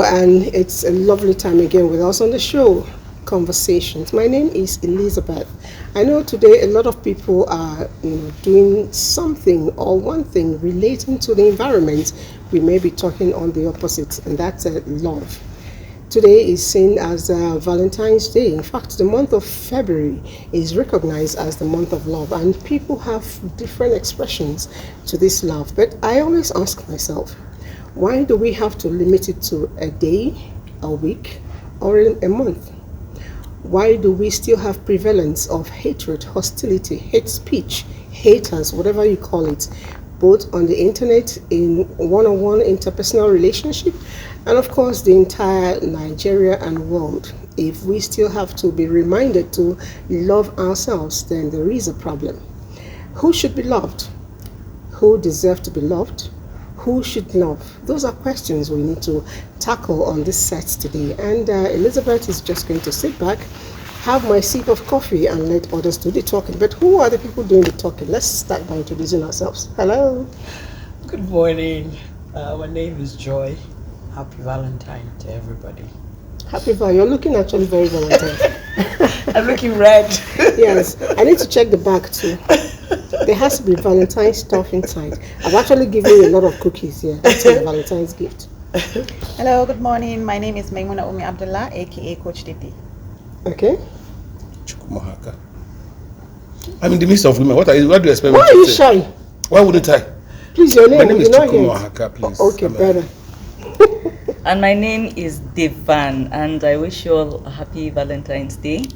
and it's a lovely time again with us on the show, Conversations. My name is Elizabeth. I know today a lot of people are doing something or one thing relating to the environment. We may be talking on the opposite, and that's love. Today is seen as Valentine's Day. In fact, the month of February is recognized as the month of love, and people have different expressions to this love. But I always ask myself, why do we have to limit it to a day, a week, or a month? Why do we still have prevalence of hatred, hostility, hate speech, haters, whatever you call it, both on the internet, in one-on-one interpersonal relationship, and of course the entire Nigeria and world? If we still have to be reminded to love ourselves, then there is a problem. Who should be loved? Who deserves to be loved? Who should love? Those are questions we need to tackle on this set today. And Elizabeth is just going to sit back, have my sip of coffee, and let others do the talking. But who are the people doing the talking? Let's start by introducing ourselves. Hello. Good morning. My name is Joy. Happy Valentine to everybody. Happy Valentine. You're looking actually very Valentine. I'm looking red. Yes. I need to check the back too. There has to be Valentine's stuff inside. I've actually given you a lot of cookies here. That's my Valentine's gift. Hello, good morning. My name is Maimuna Umi Abdullah, aka Coach Titi. Okay. Chukwumahaka. I'm in the midst of women. What do you expect Why me are you to say? shy? Why wouldn't I? Please, your name. My name is You're not here. Chukwumahaka, please. Okay, better. And my name is Devan, and I wish you all a happy Valentine's Day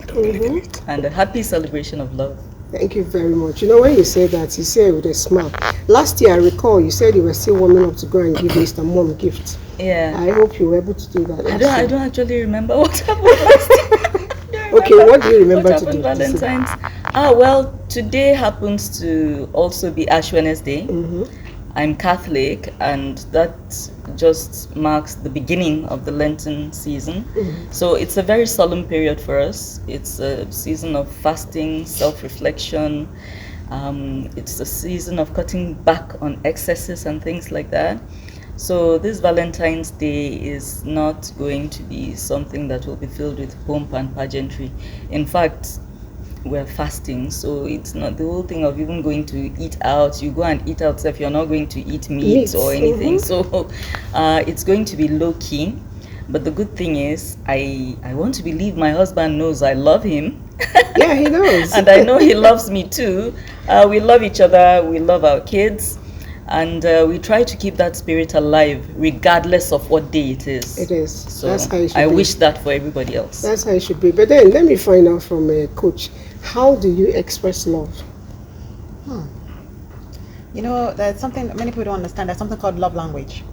and a happy celebration of love. Thank you very much. You know, when you say that, you say it with a smile. Last year, I recall you said you were still warming up to go and give Mr. Mom a gift. Yeah. I hope you were able to do that. I don't actually remember what happened last year. Okay, what do you remember what to do? happened Valentine's? Well, today happens to also be Ash Wednesday. I'm Catholic, and that just marks the beginning of the Lenten season. So it's a very solemn period for us. It's a season of fasting, self-reflection. It's a season of cutting back on excesses and things like that. So this Valentine's Day is not going to be something that will be filled with pomp and pageantry. In fact, we're fasting, so it's not the whole thing of even going to eat out. You go and eat out if you're not going to eat meat or anything. So it's going to be low key. But the good thing is, I want to believe my husband knows I love him. Yeah, he knows. And I know he loves me too. We love each other. We love our kids. And we try to keep that spirit alive regardless of what day it is. It is. So that's how it should I be. wish that for everybody else. That's how it should be. But then let me find out from a coach, how do you express love? You know, there's something many people don't understand. There's something called love language.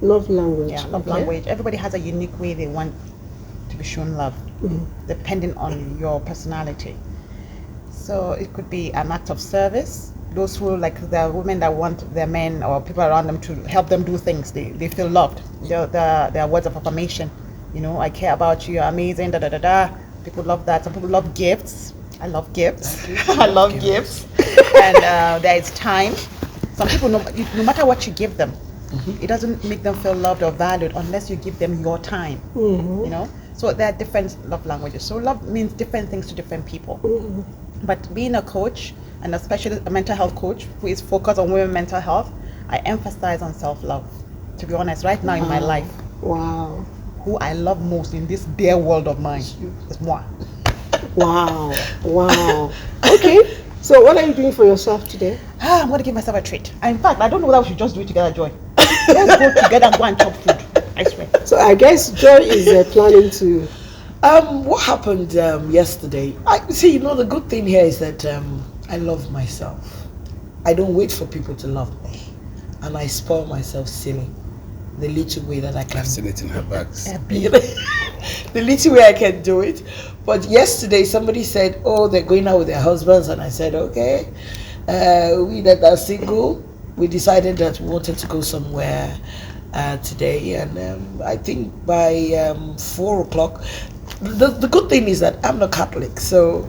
Love language. Yeah, love language. Everybody has a unique way they want to be shown love, depending on your personality. So it could be an act of service. Those who, like the women that want their men or people around them to help them do things, they feel loved. They're words of affirmation. You know, I care about you, you're amazing, da da da da. People love that. Some people love gifts. I love gifts. I love gifts. And there is time. Some people, no matter what you give them, it doesn't make them feel loved or valued unless you give them your time. You know, so there are different love languages. So love means different things to different people. But being a coach, and especially a mental health coach who is focused on women's mental health, I emphasize on self-love. To be honest, right now in my life, who I love most in this dear world of mine is moi. Wow. Okay. So what are you doing for yourself today? I'm going to give myself a treat. In fact, I don't know whether we should just do it together, Joy. Let's go together and go and chop food. I swear. So I guess Joy is planning to... What happened yesterday? You know, the good thing here is that I love myself. I don't wait for people to love me. And I spoil myself silly. The little way that I can... I've seen it in her bags. The little way I can do it. But yesterday somebody said, oh, they're going out with their husbands. And I said, okay. We that are single, we decided that we wanted to go somewhere today. And I think by 4 o'clock, the good thing is that I'm not Catholic. So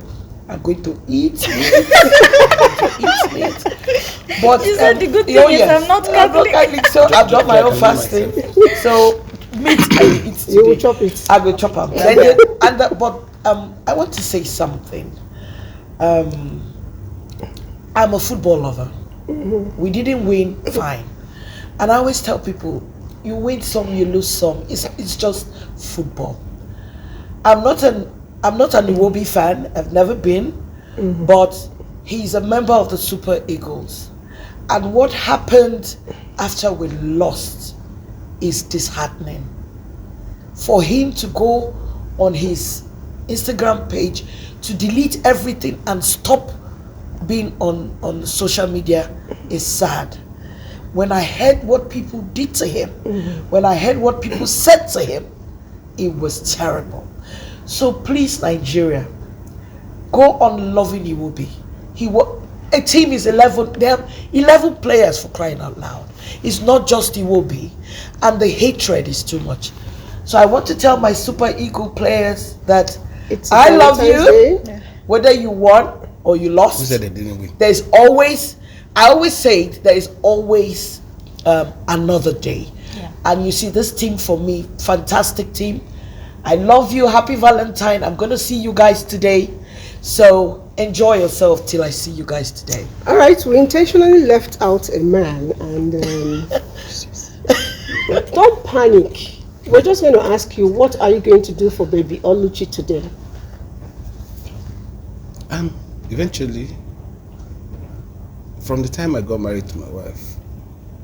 I'm going to eat meat. But you said the good thing is I'm not Catholic. So I've done my own fasting. So meat I will eat today. You will chop it. I will chop them. But I want to say something. I'm a football lover. We didn't win, fine. And I always tell people, you win some, you lose some. It's just football. I'm not an Iwobi fan. I've never been, but he's a member of the Super Eagles. And what happened after we lost is disheartening. For him to go on his Instagram page to delete everything and stop being on social media is sad. When I heard what people did to him, when I heard what people said to him, it was terrible. So please, Nigeria, go on loving Iwobi. A team is 11. They have 11 players, for crying out loud. It's not just Iwobi, and the hatred is too much. So I want to tell my Super Eagle players that I love you, whether you won or you lost. Who said they didn't win? There's always, I always say it, there is always another day. Yeah. And you see this team, for me, fantastic team. I love you. Happy Valentine. I'm going to see you guys today. So enjoy yourself till I see you guys today. All right, we intentionally left out a man, and don't panic. We're just going to ask you, what are you going to do for baby Oluchi today? Eventually, from the time I got married to my wife,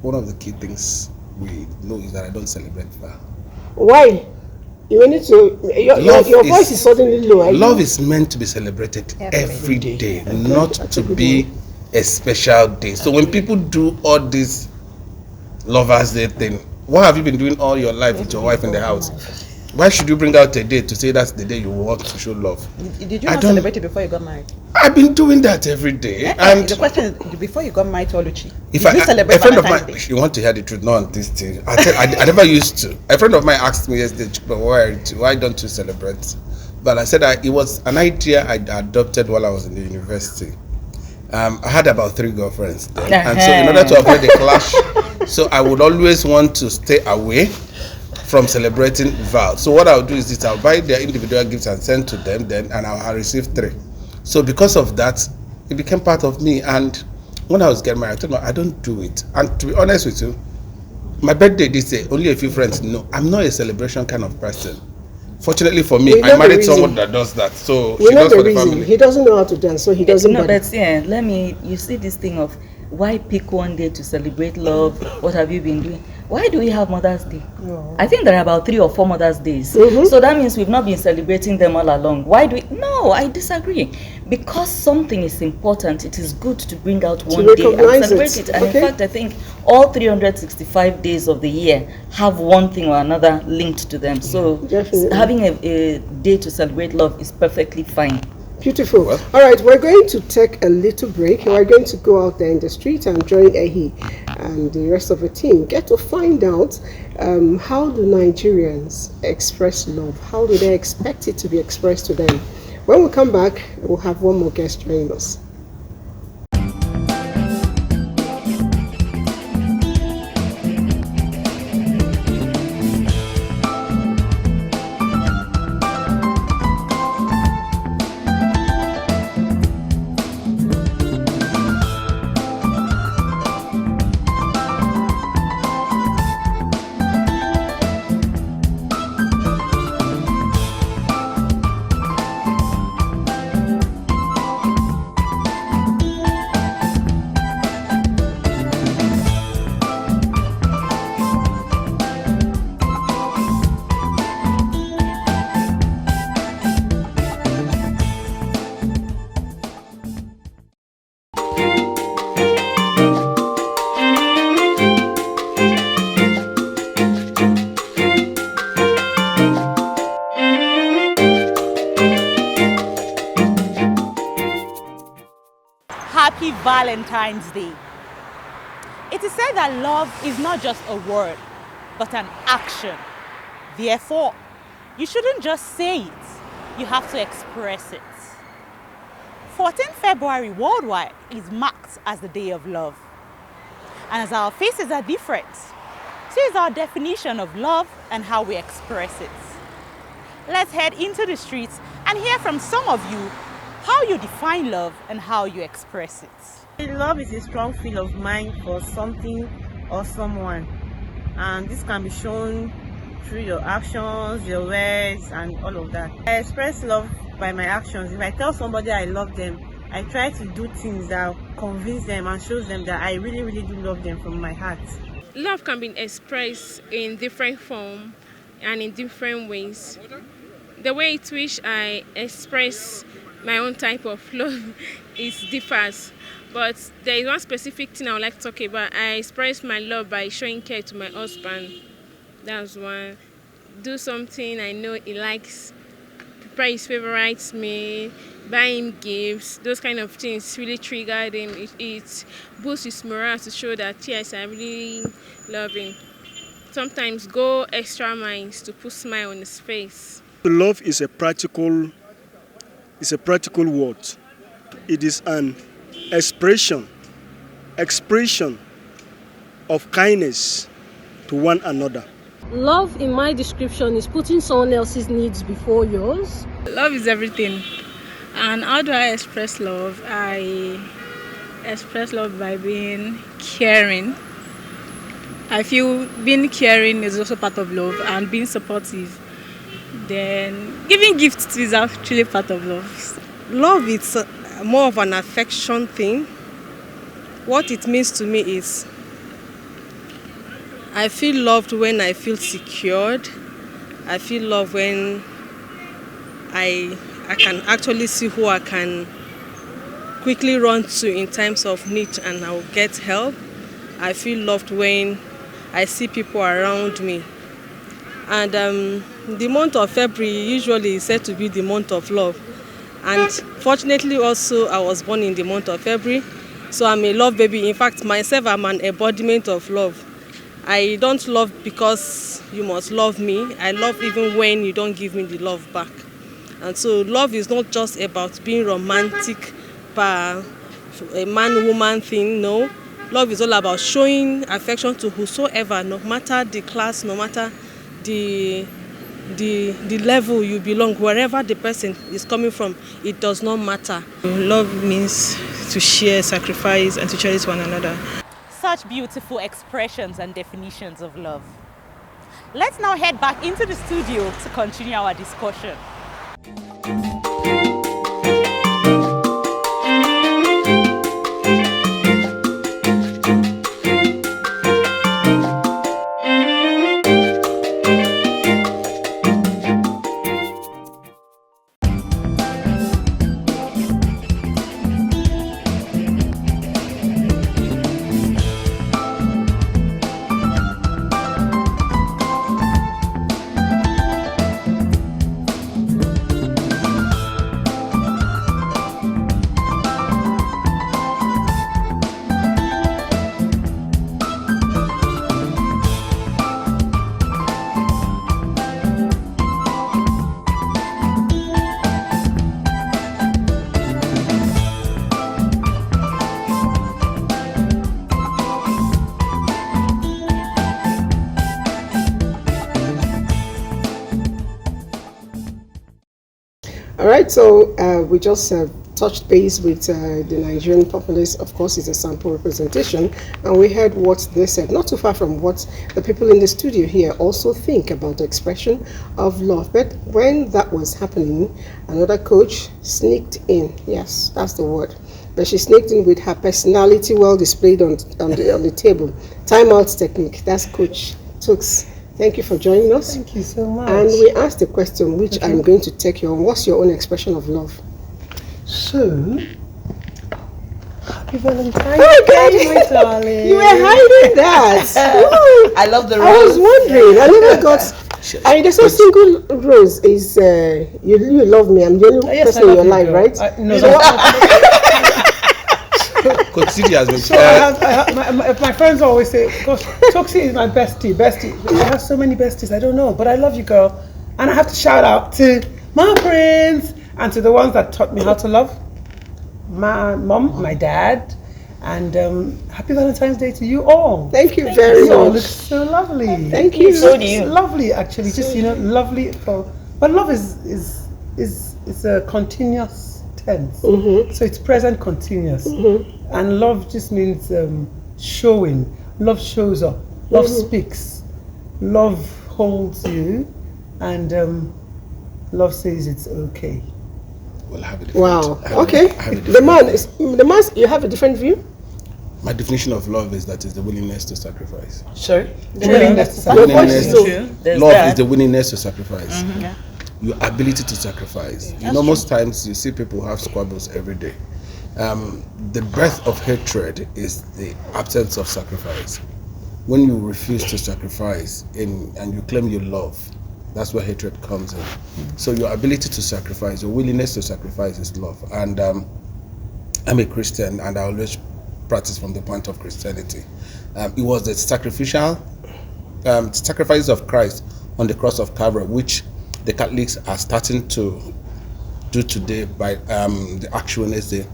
one of the key things we know is that I don't celebrate her. Why? You need to. Your voice is suddenly low. Love is meant to be celebrated every day, not to be a special day. So when people do all this Lovers Day thing, what have you been doing all your life with your wife in the house? Why should you bring out a day to say that's the day you want to show love? Did you not celebrate it before you got married? I've been doing that every day. And the question is, before you got married to Oluchi, if did you celebrate a friend of Valentine's mine, Day? you want to hear the truth, not on this thing. I never used to. A friend of mine asked me yesterday, but why don't you celebrate? But I said it was an idea I adopted while I was in the university. I had about 3 girlfriends then. And so in order to avoid the clash, so I would always want to stay away from celebrating Val. So what I'll do is this: I'll buy their individual gifts and send to them, then, and I'll receive 3. So because of that, it became part of me. And when I was getting married, I told them I don't do it. And to be honest with you, my birthday this day, only a few friends know I'm not a celebration kind of person. Fortunately for me, I married someone that does that. So she does for the family. He doesn't know how to dance, so he doesn't. No, but you see this thing of why pick one day to celebrate love? What have you been doing? Why do we have Mother's Day? No. I think there are about 3 or 4 Mother's Days. So that means we've not been celebrating them all along. Why do we? No, I disagree. Because something is important, it is good to bring out one day and celebrate it. And in fact, I think all 365 days of the year have one thing or another linked to them. So having a day to celebrate love is perfectly fine. Beautiful. All right, we're going to take a little break. We're going to go out there in the street and join Ehi and the rest of the team. Get to find out how do Nigerians express love? How do they expect it to be expressed to them? When we come back, we'll have one more guest join us. Happy Valentine's Day. It is said that love is not just a word, but an action. Therefore, you shouldn't just say it, you have to express it. 14th February worldwide is marked as the Day of Love. And as our faces are different, is our definition of love and how we express it. Let's head into the streets and hear from some of you how you define love and how you express it. Love is a strong feel of mine for something or someone, and this can be shown through your actions, your words, and all of that. I express love by my actions. If I tell somebody I love them, I try to do things that convince them and shows them that I really, really do love them from my heart. Love can be expressed in different forms and in different ways. The way in which I express my own type of love differs, but there is one specific thing I would like to talk about. I express my love by showing care to my husband. That's one. Do something I know he likes, prepare his favorite meal, buy him gifts. Those kind of things really trigger him. It boosts his morale to show that yes, I really love him. Sometimes go extra miles to put a smile on his face. Love is a practical word. It is an expression of kindness to one another. Love, in my description, is putting someone else's needs before yours. Love is everything. And how do I express love? I express love by being caring. I feel being caring is also part of love, and being supportive. Then giving gifts is actually part of love. Love is more of an affection thing. What it means to me is I feel loved when I feel secured. I feel loved when I can actually see who I can quickly run to in times of need and I will get help. I feel loved when I see people around me. And the month of February usually is said to be the month of love. And fortunately also I was born in the month of February. So I'm a love baby. In fact, myself, I'm an embodiment of love. I don't love because you must love me. I love even when you don't give me the love back. And so love is not just about being romantic, a man-woman thing, no. Love is all about showing affection to whosoever, no matter the class, no matter the level you belong, wherever the person is coming from, it does not matter. Love means to share, sacrifice, and to cherish one another. Such beautiful expressions and definitions of love. Let's now head back into the studio to continue our discussion. All right, so we just touched base with the Nigerian populace. Of course, it's a sample representation, and we heard what they said, not too far from what the people in the studio here also think about the expression of love. But when that was happening, another coach sneaked in. Yes, that's the word. But she sneaked in with her personality well displayed on the table. Timeout technique. That's Coach Tooks. Thank you for joining us. Thank you so much. And we asked a question which I'm going to take you on. What's your own expression of love? So, happy Valentine's Day, my darling. You were hiding that. I love the rose. I was wondering. I never got. I mean, there's a single rose is you love me. I'm the only person in your life, right? No, Coach City has been. So my friends always say, "Gosh, Toxie is my bestie. I have so many besties. I don't know, but I love you, girl." And I have to shout out to my friends and to the ones that taught me how to love. My mom, my dad, And happy Valentine's Day to you all. Thank you very You all much. look so lovely. Thank you. So do you. It's lovely, actually. Just lovely. But love is a continuous tense. So it's present continuous. And love just means showing. Love shows up. Love speaks. Love holds you, and love says it's okay. Well, I have a Wow. different- Okay. I have a The different- man. You have a different view. My definition of love is that it's the willingness to sacrifice. Sorry? The willingness to The sacrifice. willingness True. to, There's love that. is the willingness to sacrifice. Yeah. Your ability to sacrifice. You know, most times you see people have squabbles every day. The birth of hatred is the absence of sacrifice. When you refuse to sacrifice and you claim you love, that's where hatred comes in. So your ability to sacrifice, your willingness to sacrifice is love. And I'm a Christian, and I always practice from the point of Christianity. It was the sacrifice of Christ on the cross of Calvary, which the Catholics are starting to do today by the Ash Wednesday,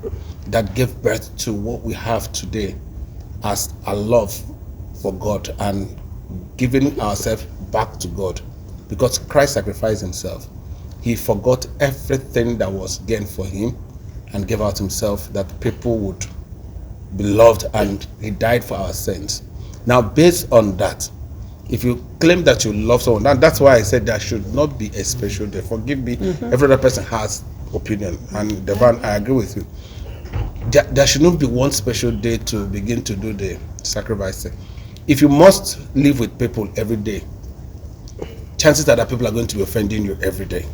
that gave birth to what we have today as a love for God and giving ourselves back to God. Because Christ sacrificed himself. He forgot everything that was gained for him and gave out himself that people would be loved, and he died for our sins. Now, based on that, if you claim that you love someone, that's why I said there should not be a special day. Forgive me, every other person has opinion, and Devon, I agree with you. There should not be one special day to begin to do the sacrifice. If you must live with people every day, chances are that people are going to be offending you every day.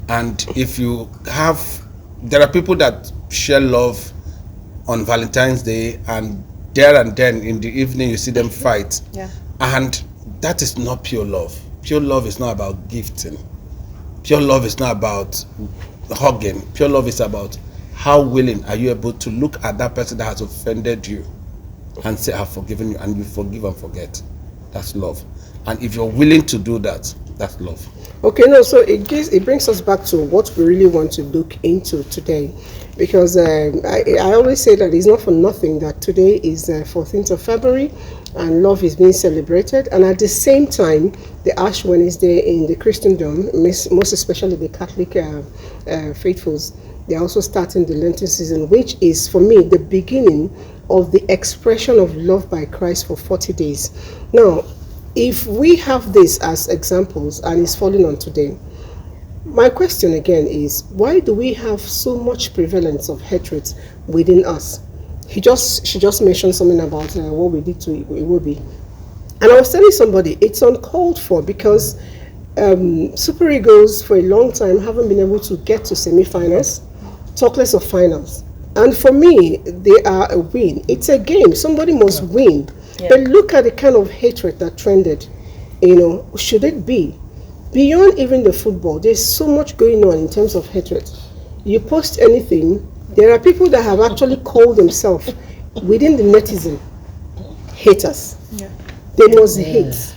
And if you have, there are people that share love on Valentine's Day, and there and then in the evening you see them fight. Yeah. And that is not pure love. Pure love is not about gifting. Pure love is not about hugging. Pure love is about how willing are you able to look at that person that has offended you and say, I've forgiven you, and you forgive and forget. That's love. And if you're willing to do that, that's love. Okay, no, so it brings us back to what we really want to look into today, because I always say that it's not for nothing that today is 14th of February and love is being celebrated, and at the same time the Ash Wednesday in the Christendom, most especially the Catholic faithfuls, they're also starting the Lenten season, which is for me the beginning of the expression of love by Christ for 40 days. Now, if we have this as examples and it's falling on today, my question again is, why do we have so much prevalence of hatred within us? She just mentioned something about what we did to Iwobi. And I was telling somebody, it's uncalled for, because Super Eagles for a long time haven't been able to get to semi-finals, talk less of finals. And for me, they are a win. It's a game. Somebody must win. Yeah. But look at the kind of hatred that trended. Should it be? Beyond even the football, there's so much going on in terms of hatred. You post anything, there are people that have actually called themselves within the netizen haters. Yeah. They must hate.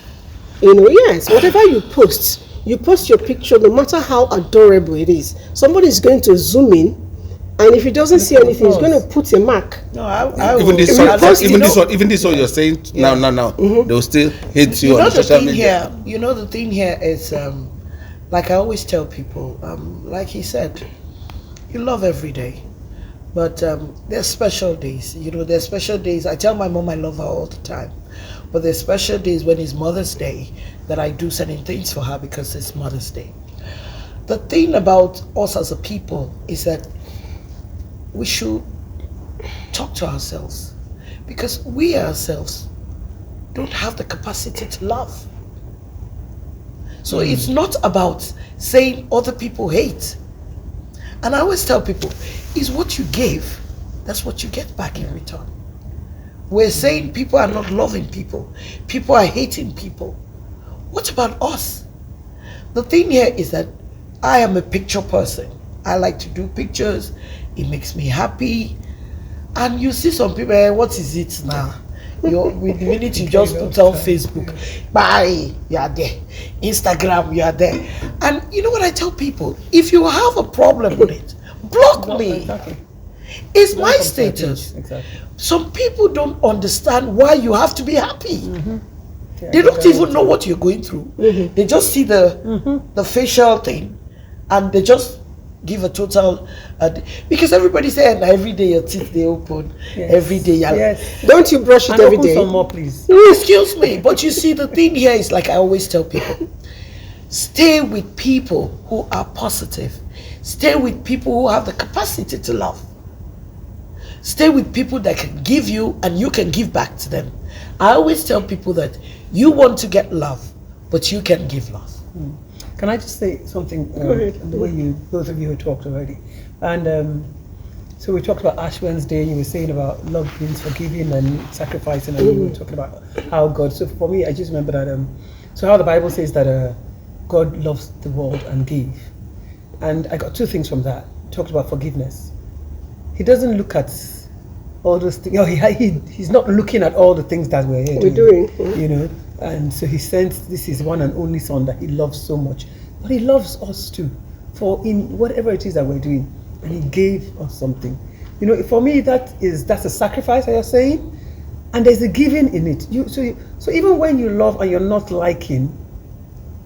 Yes, whatever you post your picture, no matter how adorable it is, somebody is going to zoom in, and if he doesn't see anything, he's going to put a mark. No, even this one you're saying now, they'll still hate you on social media. The thing here is, like I always tell people, like he said, you love every day, but there's special days. There's special days. I tell my mom I love her all the time, but there's special days when it's Mother's Day that I do certain things for her because it's Mother's Day. The thing about us as a people is that we should talk to ourselves, because we ourselves don't have the capacity to love. So it's not about saying other people hate. And I always tell people, is what you gave, that's what you get back in return. We're saying people are not loving people. People are hating people. What about us? The thing here is that I am a picture person. I like to do pictures. It makes me happy. And you see some people, what is it now? With the minute you just put on Facebook, bye, you are there. Instagram, you are there. And you know what I tell people? If you have a problem with it, block me. It's Don't my come to status. abuse. Exactly. Some people don't understand why you have to be happy. Yeah, They don't even know what you're going through. They just see the facial thing, and they just give a total. Because everybody said every day your teeth they open. Yes. Every day. Yes. Don't you brush it And every open day? some more, please. Excuse me, but you see, the thing here is like I always tell people: stay with people who are positive. Stay with people who have the capacity to love. Stay with people that can give you and you can give back to them. I always tell people that you want to get love, but you can give love. Can I just say something? Go ahead. The way both of you have talked already, and so we talked about Ash Wednesday. You were saying about love means forgiving and sacrificing, and we were talking about how God. So for me, I just remember that. So how the Bible says that God loves the world and gave, and I got two things from that. Talked about forgiveness. He doesn't look at all those things. He's not looking at all the things that we're doing. You know, and so he sends this is one and only son that he loves so much, but he loves us too, for in whatever it is that we're doing, and he gave us something. You know, for me that's a sacrifice, you're saying, and there's a giving in it. So even when you love and you're not liking,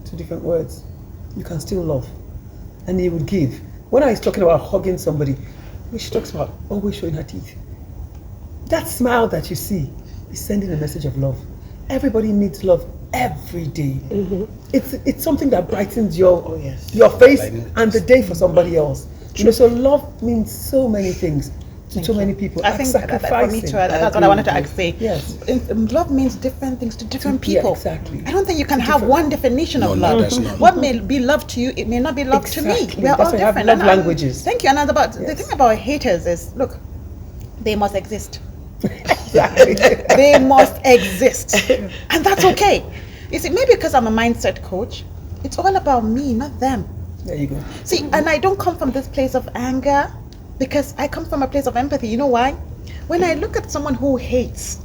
two different words, you can still love, and he would give. When I was talking about hugging somebody, she talks about always showing her teeth. That smile that you see is sending a message of love. Everybody needs love every day. It's something that brightens your face and the day for somebody else. You know, so love means so many things to so many people. I think that for me too, that's what I wanted to say. Yes. Love means different things to different people. Yeah, exactly. I don't think you can have one definition of love. What may be love to you, it may not be love to me. We are all different. Love languages. Thank you. And the thing about haters is, look, they must exist. Exactly. They must exist, and that's okay. You see, maybe because I'm a mindset coach, it's all about me, not them. There you go. See, and I don't come from this place of anger, because I come from a place of empathy. You know why? When I look at someone who hates,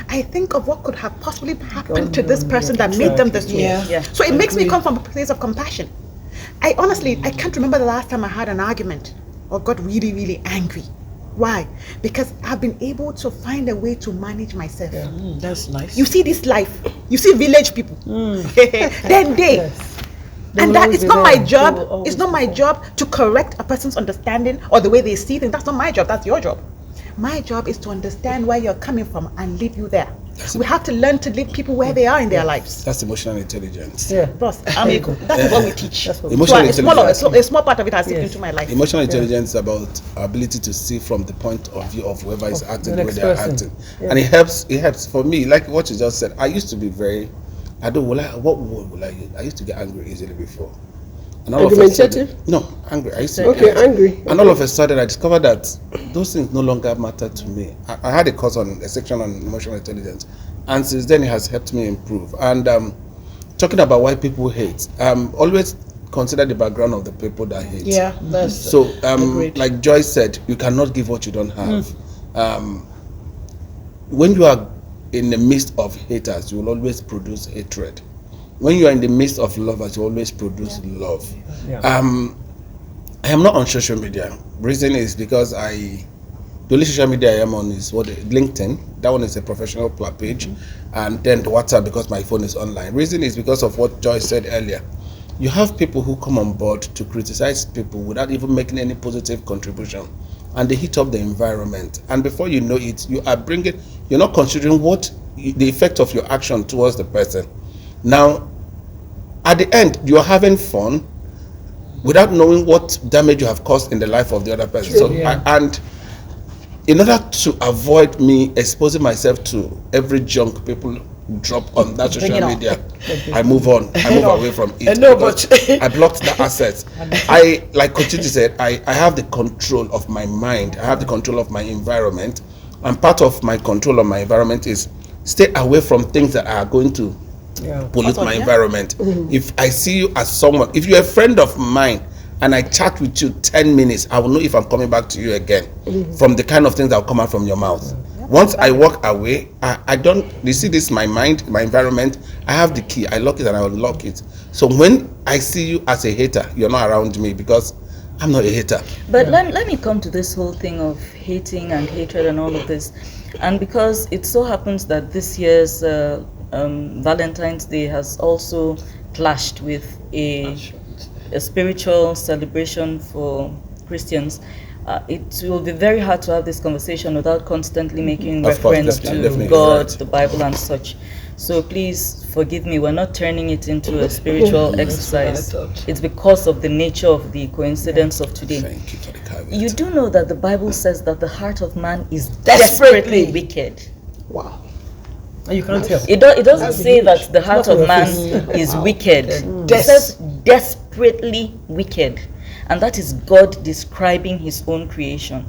I think of what could have possibly happened to this person that made them this way. Yeah. So it makes me come from a place of compassion. I can't remember the last time I had an argument or got really, really angry. Why? Because I've been able to find a way to manage myself. That's nice. You see this life, you see village people. Then and that it's not my job. It's not my job to correct a person's understanding or the way they see things. That's not my job. That's your job. My job is to understand where you're coming from and leave you there. We have to learn to leave people where they are in their lives. That's emotional intelligence. Yeah, boss. That's what we teach. Emotional intelligence. A small part of it has seeped into my life. Emotional intelligence is about our ability to see from the point of view of whoever is acting the way they are acting, and it helps for me. Like what you just said, I used to be very. I used to get angry easily before. And all argumentative? Angry. I used to get angry. And all of a sudden I discovered that those things no longer matter to me. I had a section on emotional intelligence, and since then it has helped me improve. And talking about why people hate, always consider the background of the people that hate. Yeah, that's so like Joyce said, you cannot give what you don't have. When you are in the midst of haters, you will always produce hatred. When you are in the midst of lovers, you always produce love. I am not on social media. Reason is because the only social media I am on is LinkedIn. That one is a professional page, and then the WhatsApp because my phone is online. Reason is because of what Joyce said earlier. You have people who come on board to criticize people without even making any positive contribution, and they heat up the environment. And before you know it, you're not considering what the effect of your action towards the person. Now, at the end, you're having fun without knowing what damage you have caused in the life of the other person. And in order to avoid me exposing myself to every junk people drop on that social media, I move on. I move away from it. I blocked the assets. Like Kochiji said, I have the control of my mind. I have the control of my environment. And part of my control of my environment is stay away from things that are going to pollute my environment. If I see you as someone, if you're a friend of mine and I chat with you 10 minutes, I will know if I'm coming back to you again from the kind of things that will come out from your mouth. Once I walk away, I don't, you see this, my mind, my environment, I have the key, I lock it and I will lock it. So when I see you as a hater, you're not around me because I'm not a hater. But let me come to this whole thing of hating and hatred and all of this. And because it so happens that this year's Valentine's Day has also clashed with a spiritual celebration for Christians, it will be very hard to have this conversation without constantly making reference to God, the Bible, and such. So please forgive me, we're not turning it into a spiritual exercise. It's because of the nature of the coincidence of today. Thank you for the caveat. You do know that the Bible says that the heart of man is desperately wicked. Wow. And you can't tell. It doesn't say that the heart of man is wicked. It says desperately wicked. And that is God describing his own creation.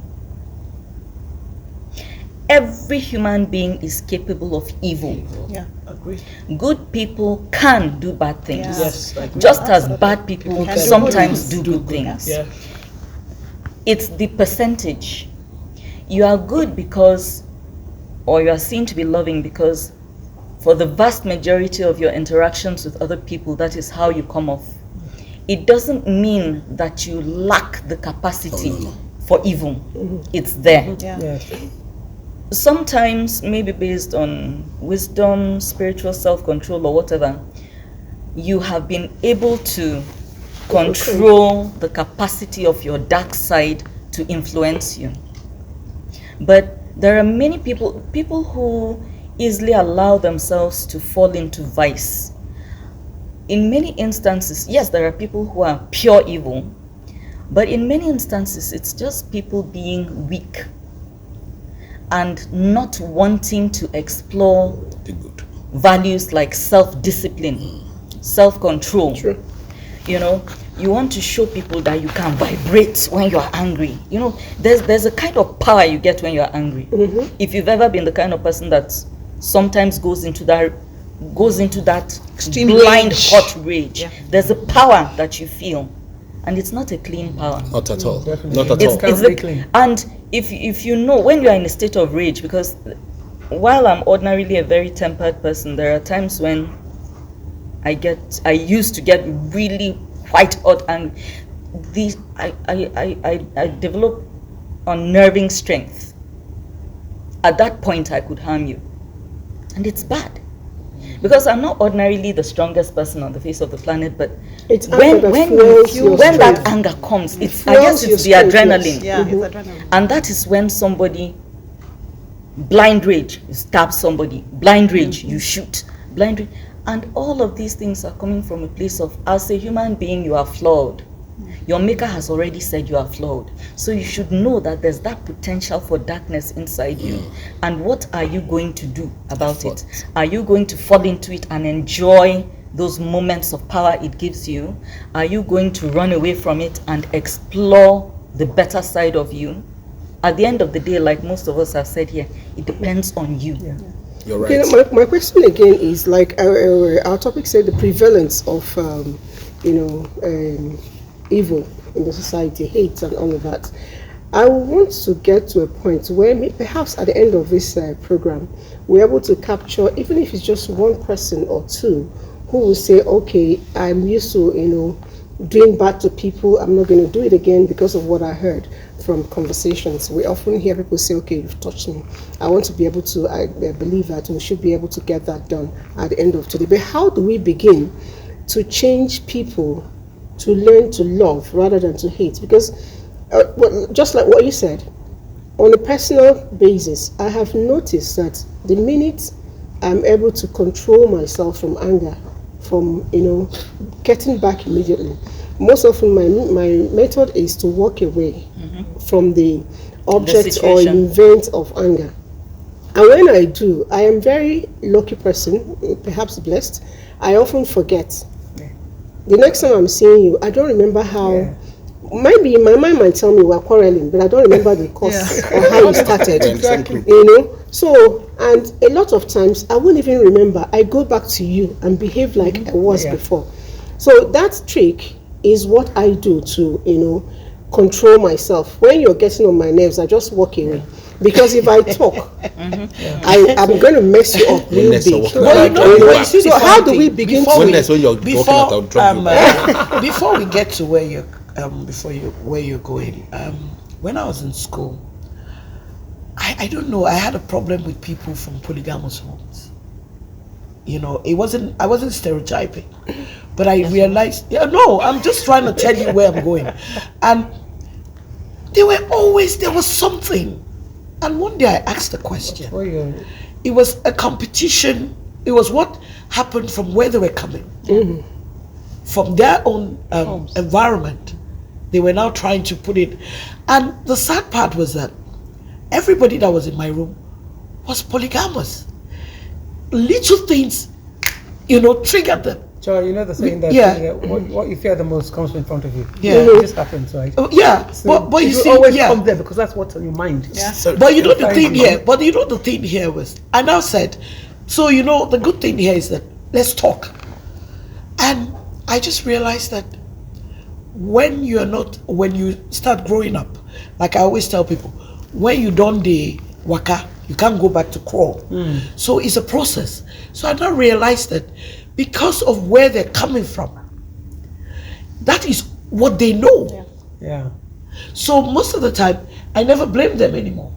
Every human being is capable of evil. Yeah, agree. Good people can do bad things. Yes, just as bad people sometimes do good things. Yeah. It's the percentage. You are good because, or you are seen to be loving because for the vast majority of your interactions with other people, that is how you come off. It doesn't mean that you lack the capacity for evil. It's there. Sometimes, maybe based on wisdom, spiritual self-control, or whatever, you have been able to control the capacity of your dark side to influence you. But there are many people who easily allow themselves to fall into vice. In many instances, yes, there are people who are pure evil, but in many instances, it's just people being weak and not wanting to explore values like self-discipline, self-control. True. You know, you want to show people that you can vibrate when you are angry. You know, there's a kind of power you get when you are angry. If you've ever been the kind of person that sometimes goes into that extreme blind hot rage, there's a power that you feel, and it's not a clean power. Not at all. Not at all. And if you know when you are in a state of rage, because while I'm ordinarily a very tempered person, there are times when I used to get really quite hot, and I develop unnerving strength. At that point, I could harm you, and it's bad. Because I'm not ordinarily the strongest person on the face of the planet, but it's when that anger comes, I guess it's the adrenaline. Yeah, it's adrenaline. And that is when somebody, blind rage, you stab somebody, blind rage, you shoot, blind rage. And all of these things are coming from a place of, as a human being, you are flawed. Your maker has already said you are flawed. So you should know that there's that potential for darkness inside you. And what are you going to do about it? Are you going to fall into it and enjoy those moments of power it gives you? Are you going to run away from it and explore the better side of you? At the end of the day, like most of us have said here, it depends on you. You're right. Okay, my question again is like our topic said the prevalence of evil in the society, hate and all of that. I want to get to a point where perhaps at the end of this program, we're able to capture, even if it's just one person or two, who will say, okay, I'm used to, doing bad to people. I'm not going to do it again because of what I heard from conversations. We often hear people say, okay, you've touched me. I want to be able to, I believe that we should be able to get that done at the end of today. But how do we begin to change people to learn to love rather than to hate? Because just like what you said, on a personal basis, I have noticed that the minute I'm able to control myself from anger, from getting back immediately, most often my method is to walk away from the object or event of anger. And when I do, I am very lucky person, perhaps blessed. I often forget. The next time I'm seeing you, I don't remember how. Maybe my mind might tell me we're quarreling, but I don't remember the cause or how it started. Exactly. So, and a lot of times I won't even remember. I go back to you and behave like I was before. So that trick is what I do to, control myself. When you're getting on my nerves, I just walk away. Because if I talk, I'm going to mess you up real big. So how do we begin before to... we get to where you're before where you're going. When I was in school, I don't know. I had a problem with people from polygamous homes. You know, I wasn't stereotyping, but I realized. Yeah, no, I'm just trying to tell you where I'm going. And there was something. And one day I asked a question. It was a competition. It was what happened from where they were coming, from their own environment. They were now trying to put it. And the sad part was that everybody that was in my room was polygamous. Little things, triggered them. Joy, you know the saying that what you fear the most comes in front of you. Yeah. It just happens, right? So but you see, always come there because that's what's on your mind. Yeah. But the thing here was, I now said, so the good thing here is that let's talk. And I just realized that when you start growing up, like I always tell people, when you done the waka, you can't go back to crawl. So it's a process. So I now realized that because of where they're coming from, that is what they know. Yeah. So most of the time, I never blame them anymore.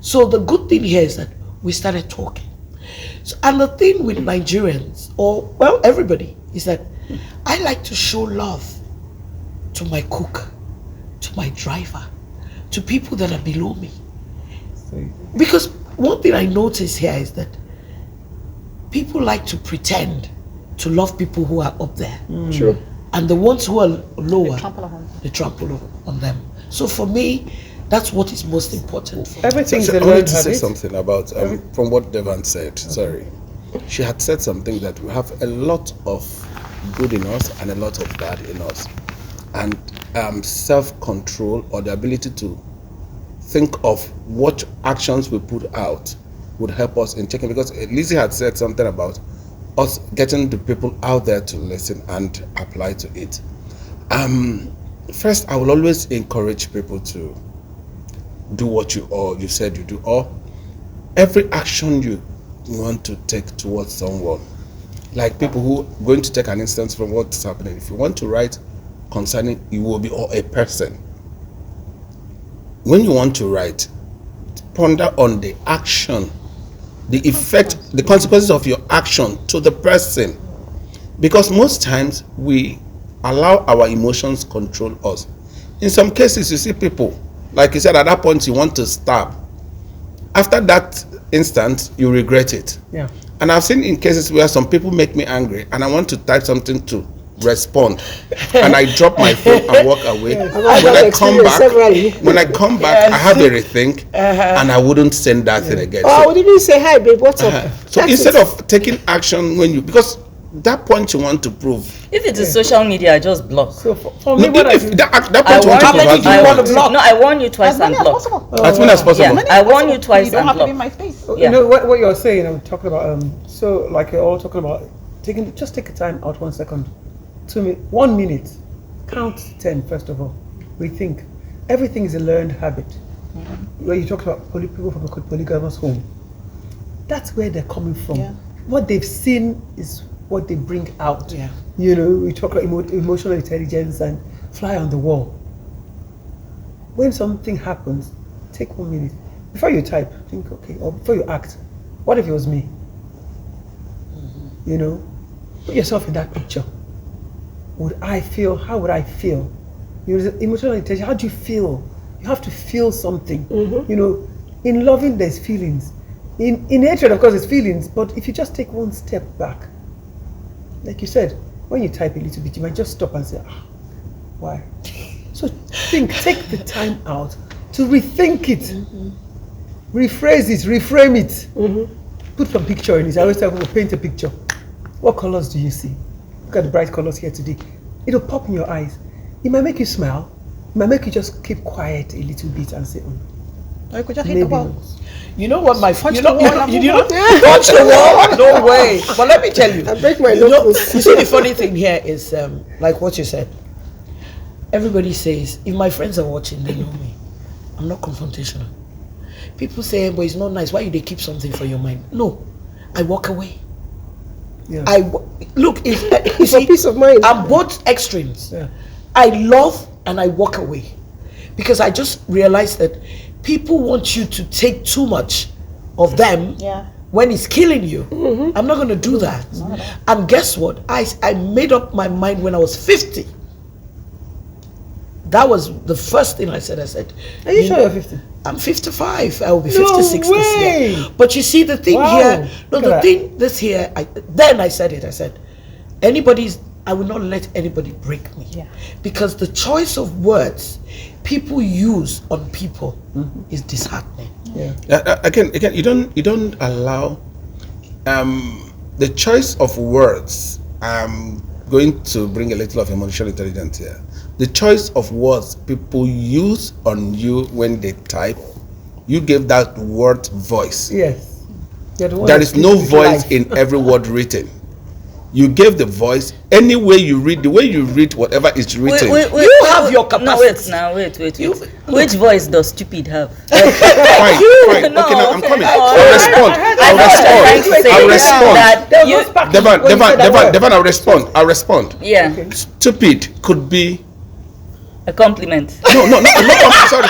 So the good thing here is that we started talking. So, and the thing with Nigerians, everybody, is that I like to show love to my cook, to my driver, to people that are below me. Because one thing I notice here is that people like to pretend to love people who are up there. True. And the ones who are lower, they trample on them. So for me, that's what is most important. Everything's I wanted to say something about, from what Devan said, sorry. She had said something that we have a lot of good in us and a lot of bad in us. And self-control, or the ability to think of what actions we put out would help us in checking, because Lizzie had said something about us getting the people out there to listen and apply to it. First, I will always encourage people to do what you said you do, or every action you want to take towards someone. Like people who are going to take an instance from what's happening. If you want to write concerning you will be or a person, when you want to write, ponder on the action, the effect, the consequences of your action to the person. Because most times we allow our emotions control us. In some cases, you see people, like you said, at that point you want to stab. After that instant, you regret it. Yeah. And I've seen in cases where some people make me angry and I want to type something to respond, and I drop my phone and walk away. When I come back, I have a rethink, and I wouldn't send that thing again. I would even say, hi babe, what's up? So instead of taking action because that point you want to prove. If it is social media, I just block. So for me, I warn you twice and block. As soon as possible. Yeah, I warn you twice You don't and have to block. be in my space. You know what you're saying, I'm talking about, so like you're all talking about, just take a time out 1 second. 2 minutes, 1 minute, count 10 first of all. Rethink. Everything is a learned habit. When you talk about people from a polygamous home, that's where they're coming from. Yeah. What they've seen is what they bring out. Yeah. You know, we talk about emotional intelligence and fly on the wall. When something happens, take 1 minute. Before you type, think, okay, or before you act, what if it was me? You know, put yourself in that picture. How would I feel? You know, emotional intelligence, how do you feel? You have to feel something. You know, in loving there's feelings. In hatred, of course, there's feelings, but if you just take one step back, like you said, when you type a little bit, you might just stop and say, why? So take the time out to rethink it, rephrase it, reframe it, put some picture in it. I always tell people, paint a picture. What colors do you see? Look at the bright colors here today. It'll pop in your eyes. It might make you smile. It might make you just keep quiet a little bit and say, Or you could just hit maybe the wall. not. You know what my Punch the wall. punch the wall? No way. But let me tell you. I break my you knuckles. see, the funny thing here is like what you said. Everybody says, if my friends are watching, they know me. I'm not confrontational. People say, but it's not nice. Why do they keep something for your mind? No, I walk away. Yeah. Look, It's a peace of mind. I'm both extremes. Yeah. I love and I walk away. Because I just realized that people want you to take too much of them when it's killing you. I'm not going to do that. And guess what? I made up my mind when I was 50. That was the first thing I said. I said, are you sure you're 50? I'm 55. I will be 56 this year. But you see the thing here, then I said it. I said, I will not let anybody break me. Because the choice of words people use on people is disheartening. Again, you don't allow the choice of words. I'm going to bring a little of emotional intelligence here. The choice of words people use on you when they type, you give that word voice. Yes. There is no voice in every word written. You gave the voice. Any way you read, the way you read whatever is written. You have your capacity. Wait. Which voice does stupid have? Fine. Okay, now I'm coming. I'll respond. Devan, I'll respond. Yeah. Okay. Stupid could be a compliment. No. Sorry.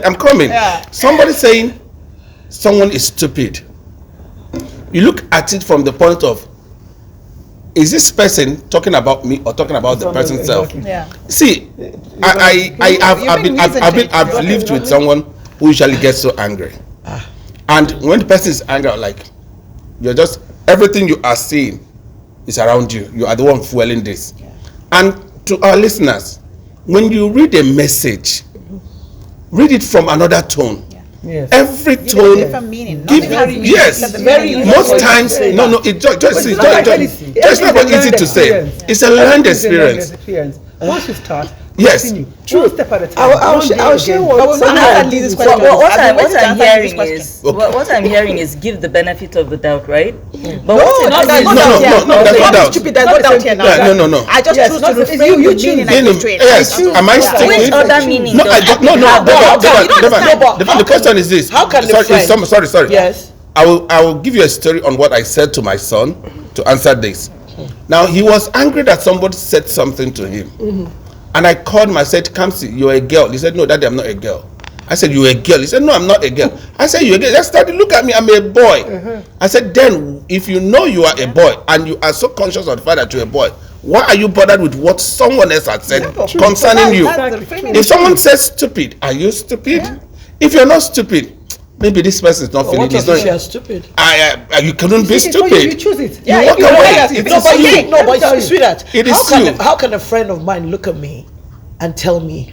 I'm coming. Somebody saying someone is stupid. You look at it from the point of, is this person talking about me or talking about the person's self? See, I've lived with someone who usually gets so angry, and when the person is angry, like, you're just, everything you are seeing is around you. You are the one fueling this. And to our listeners, when you read a message, read it from another tone. Yes. Every tone give yes. Most times, it's not easy to say. It's a learned experience. Once you start, yes, continue. True. Step at a time. I'll share what I'm hearing is give the benefit of the doubt, right? But no, stupid. No. I just choose to refrain the meaning I portray. Yes. Am I sticking? Which other meaning? No. The question is this. How can the friend? Sorry. Yes. I will give you a story on what I said to my son to answer this. Now, he was angry that somebody said something to him. And I called him, I said, Kamsi, you're a girl. He said, no, Daddy, I'm not a girl. I said, you're a girl. He said, no, I'm not a girl. I said, you're a girl. Just started, look at me, I'm a boy. I said, then, if you know you are a boy and you are so conscious of the fact that you're a boy, why are you bothered with what someone else had said concerning you? If someone says stupid, are you stupid? If you're not stupid, maybe this person is not feeling it. What if stupid? You couldn't be stupid. You choose it. You walk away. But sweetheart, it is you. How can a friend of mine look at me and tell me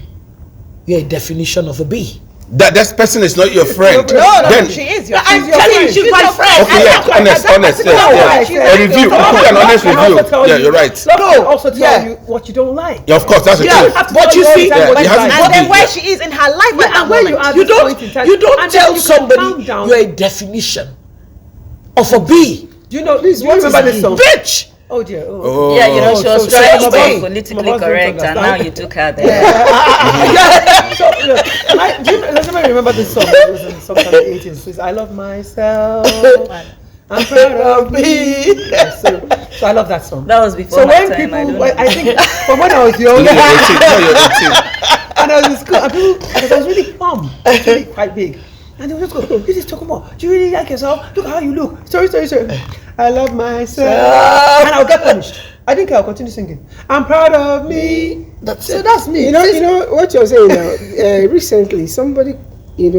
you're a definition of a bee? That person is not your friend. No, she is. I'm telling you, she's my friend. Okay, honest. A review. An honest review. Yeah, you're right. No, also tell you what you don't like. Yeah, of course, that's the truth. But you see, and then where she is in her life at that moment. You don't tell somebody you're a definition of a bee. Do you know this? What remember this song? Bitch. Oh dear. Yeah, she was trying to be politically correct, and now you took her there. Does anybody remember this song? It was in sometime in the 80s. It says, I love myself. I'm proud of me. So I love that song. That was before my time. I think from when I was young, you're 18. And I was in school, and because I was really plump, really quite big. And they would just go, this is Tokumo. Do you really like yourself? Look how you look. Sorry. I love myself. And I'll get punished. I think I'll continue singing. I'm proud of me. That's me. You know what you're saying now. Recently, somebody,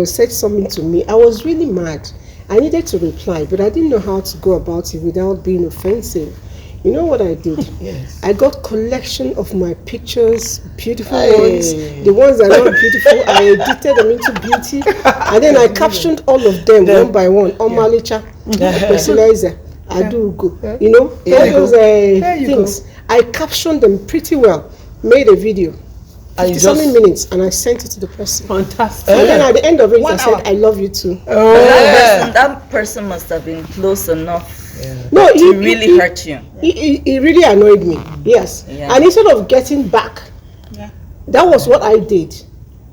said something to me. I was really mad. I needed to reply, but I didn't know how to go about it without being offensive. You know what I did? Yes. I got collection of my pictures, beautiful ones. The ones that are not beautiful, I edited them into beauty. And then I captioned all of them one by one. Omalicha, Personalizer, Adugo. All those things. I captioned them pretty well. Made a video. 50-something minutes, and I sent it to the person. Fantastic. And then at the end of it, I said, I love you too. That person must have been close enough. No, he really hurt you. He really annoyed me. Yes. Yeah. And instead of getting back, that was what I did.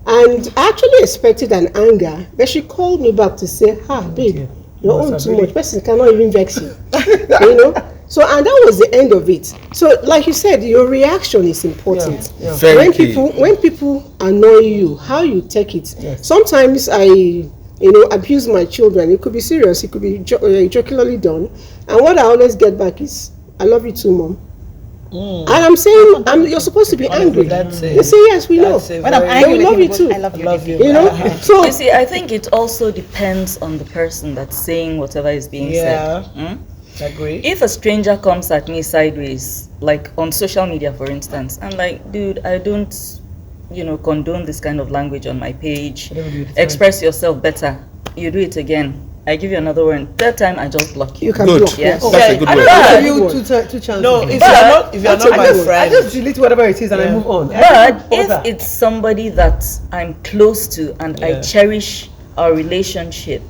And I actually expected an anger, but she called me back to say, babe, you're on too much. Person cannot even vex you. So, and that was the end of it. So, like you said, your reaction is important. Very When key. when people annoy you, how you take it. Sometimes I abuse my children. It could be serious. It could be jocularly done. And what I always get back is, "I love you too, Mom." And I'm saying, you're supposed to be angry. They say, "Yes, we know." When I'm angry, we love you too. I love you. You know. So you see, I think it also depends on the person that's saying whatever is being said. Agree. If a stranger comes at me sideways, like on social media, for instance, I'm like, dude, I don't, condone this kind of language on my page. Express yourself better. You do it again, I give you another one. Third time, I just block you. You can Good. block. Yes. Oh, that's a good I word. don't give you two chances. No, if you're not my friend, I just delete whatever it is and I move on. But if it's somebody that I'm close to and I cherish our relationship,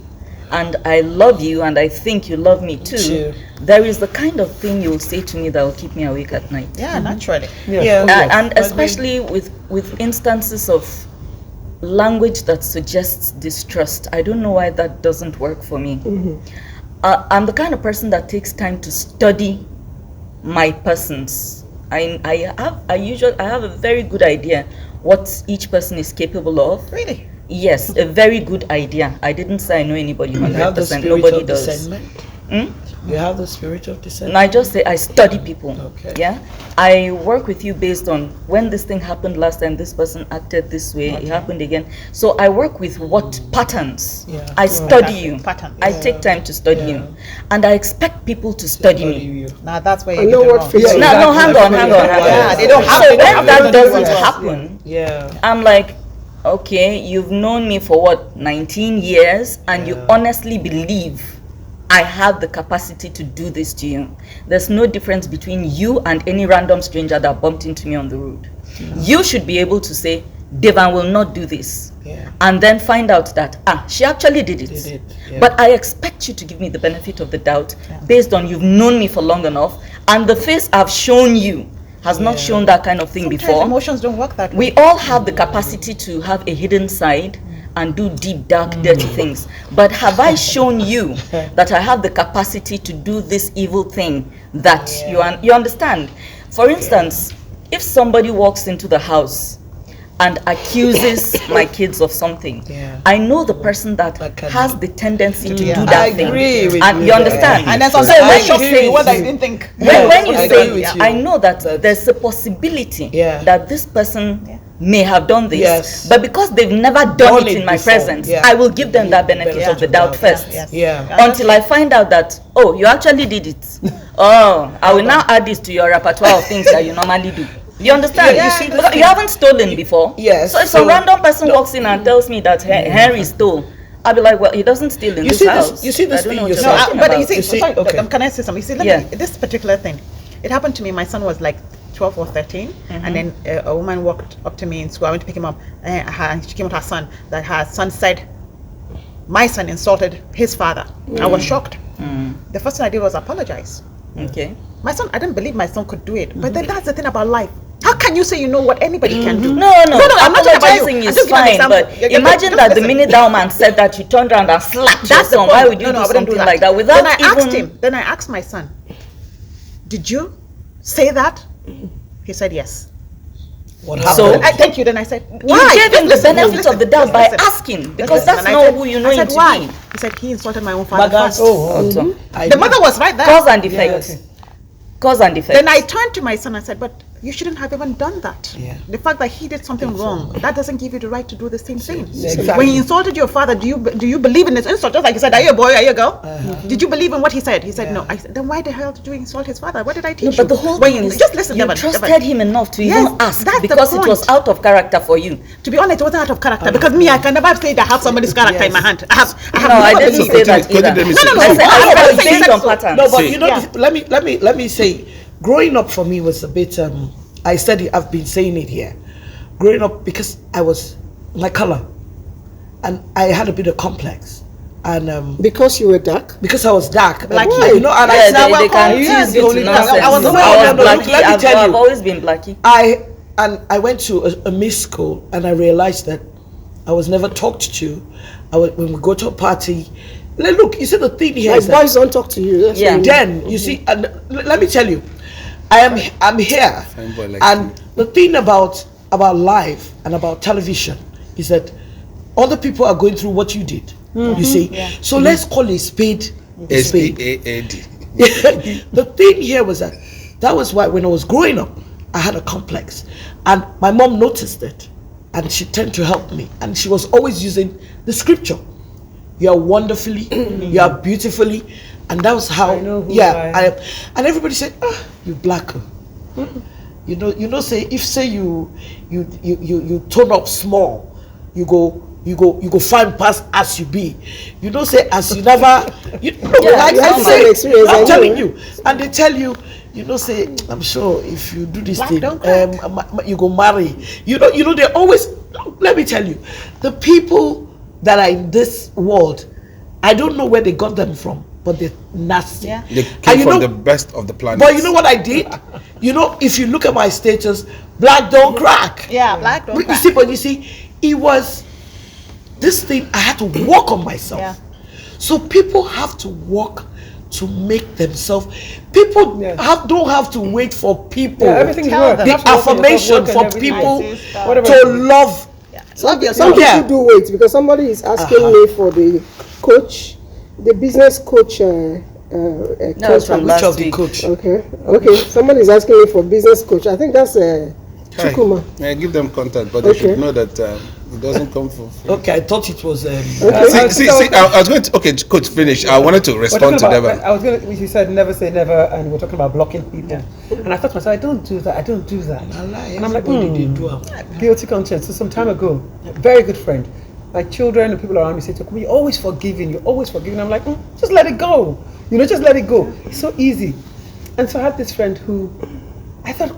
and I love you and I think you love me too, there is the kind of thing you'll say to me that will keep me awake at night. Yeah, naturally. And especially with instances of language that suggests distrust. I don't know why that doesn't work for me. I'm the kind of person that takes time to study my persons. I have a very good idea what each person is capable of. Really? Yes, a very good idea. I didn't say I know anybody 100%. Nobody does. You have the spirit of discernment. No, I just say I study people. Okay. Yeah, I work with you based on when this thing happened last time. This person acted this way. It happened again. So I work with what patterns. I study you. I take time to study you, and I expect people to study me. Now that's where I you know get it what wrong. feels. No, hang on. They don't have So to. when that doesn't happen, Yeah. I'm like, okay, you've known me for what, 19 years, and you honestly believe I have the capacity to do this to you. There's no difference between you and any random stranger that bumped into me on the road. You should be able to say, Devan will not do this. And then find out that, she actually did it. But I expect you to give me the benefit of the doubt based on you've known me for long enough, and the face I've shown you has not shown that kind of thing Sometimes before. emotions don't work that way. We all have the capacity to have a hidden side and do deep, dark, dirty things. But have I shown you that I have the capacity to do this evil thing that you understand? For instance, if somebody walks into the house and accuses my kids of something, I know the person that has the tendency to do that thing. And you understand? And then So sometimes when I shock he you what I says- didn't think. when you I say, agree with you. I know that there's a possibility that this person may have done this, but because they've never done it in my presence, I will give them that benefit of the doubt first. Until I find out that, oh, you actually did it. Oh, I will now add this to your repertoire of things that you normally do. You understand? You see, Because you haven't stolen before. Yes. So if some random person walks in and tells me that Henry stole, I'll be like, well, he doesn't steal in You this see house. this? You see this I don't know thing what you're you're saying? talking But about. you see, sorry, okay. can I say something? You see, let me, this particular thing, it happened to me. My son was like 12 or 13, and then a woman walked up to me in school. I went to pick him up, and she came with her son. That her son said, my son insulted his father. I was shocked. The first thing I did was apologize. Okay. My son, I didn't believe my son could do it. But then that's the thing about life. How can you say you know what anybody can do? No, I'm not talking about you. apologizing I'm is just giving an fine, example. but imagine that the minute that woman said that, you turned around and slapped your That's the son. point. Why would you No, do I wouldn't something like that without Then I asked even... him. Then I asked my son, did you say that? He said yes. What happened? So Thank you. Then I said, you why? gave him the benefit of the doubt by listen. asking, because that's And I not said- who you know I him said, to why? be. He said he insulted my own father Bagas. first. I The mother was right there. Cause and effect. Cause and effect. Then I turned to my son and said, but you shouldn't have even done that. Yeah. The fact that he did something wrong, that doesn't give you the right to do the same thing. Exactly. When he insulted your father, do you believe in his insult? Just like he said, are you a boy, are you a girl? Did you believe in what he said? He said no. I said, then why the hell did you insult his father? What did I teach you? But the whole When thing you is, just listen, you Devan, trusted Devan. him enough to Yes, even ask, that's the because it was point. out of character for you. To be honest, it wasn't out of character because me, I can never say that I have somebody's character in my hand. I have No, I never didn't believed say it. that either. No. I said, I I said was based so. on patterns. No, but See. you know, let me say, growing up for me was a bit. I said it, I've been saying it here. Growing up, because I was my color, and I had a bit of complex, and because you were dark. because I was dark, Like and, you know, and Yeah, I they can yes, tease you to nonsense. I was I no, was blacky. let me tell I've you. always been blacky. I went to a mixed school, and I realized that I was never talked to. When we go to a party, Look, you see the thing here. Like boys don't talk to you. That's what Then you see, and let me tell you, I'm here, and the thing about life and about television is that other people are going through what you did. You see, so let's call a spade a spade. The thing here was that was why when I was growing up, I had a complex, and my mom noticed it, and she tended to help me, and she was always using the scripture. You are wonderfully, you are beautifully, and that was how. I know who I am. And everybody said, you black. You know. Say if you turn up small, you go find past as you be. You don't say as you never. I'm telling you, and they tell you. You know, say I'm sure if you do this thing, you go marry. You know they always. Let me tell you, the people that are in this world, I don't know where they got them from, but they're nasty. They came from the best of the planet. But you know what I did? If you look at my status, black don't crack. Yeah, black don't crack. You see, it was this thing I had to work on myself. Yeah. So people have to work to make themselves. People don't have to wait for people. The affirmation for people to love. Some people do wait because somebody is asking me for the coach, the business coach. Which of the coach? Okay. Somebody is asking me for business coach. I think that's Chukuma. Yeah, give them contact, but they should know that it doesn't come for free. Okay, I thought it was. See, I was going to. Okay, coach, finish. I wanted to respond to Devon. I was going to. You said never say never, and we're talking about blocking people. Yeah. And I thought to myself, I don't do that. And I'm like, guilty conscience. So some time ago, a very good friend, my children and people around me say, "You're always forgiving. You're always forgiving." I'm like, just let it go. Just let it go. It's so easy. And so I had this friend who I thought